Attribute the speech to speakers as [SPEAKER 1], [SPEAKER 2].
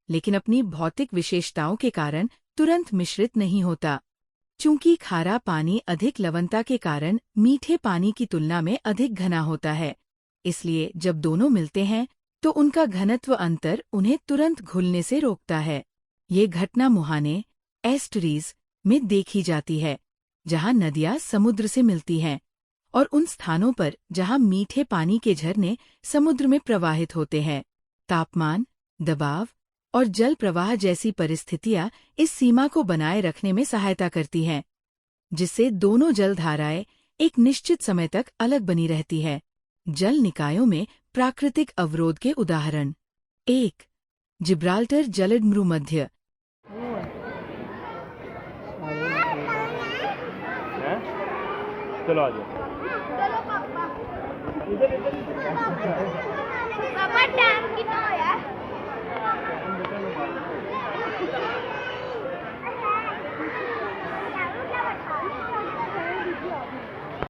[SPEAKER 1] लेकिन अपनी भौतिक विशेषताओं के कारण तुरंत मिश्रित नहीं होता। चूंकि खारा पानी अधिक लवणता के कारण मीठे पानी की तुलना में अधिक घना होता है, इसलिए जब दोनों मिलते हैं तो उनका घनत्व अंतर उन्हें तुरंत घुलने से रोकता है। ये घटना मुहाने एस्टरीज में देखी जाती है, जहां नदियां समुद्र से मिलती हैं, और उन स्थानों पर जहां मीठे पानी के झरने समुद्र में प्रवाहित होते हैं। तापमान, दबाव और जल प्रवाह जैसी परिस्थितियां इस सीमा को बनाए रखने में सहायता करती हैं, जिससे दोनों जलधाराएं एक निश्चित समय तक अलग बनी रहती है। जल निकायों में प्राकृतिक अवरोध के उदाहरण: 1. जिब्राल्टर जलमरुमध्य।
[SPEAKER 2] चलो आ जाओ।
[SPEAKER 3] पापा डैम कितना है?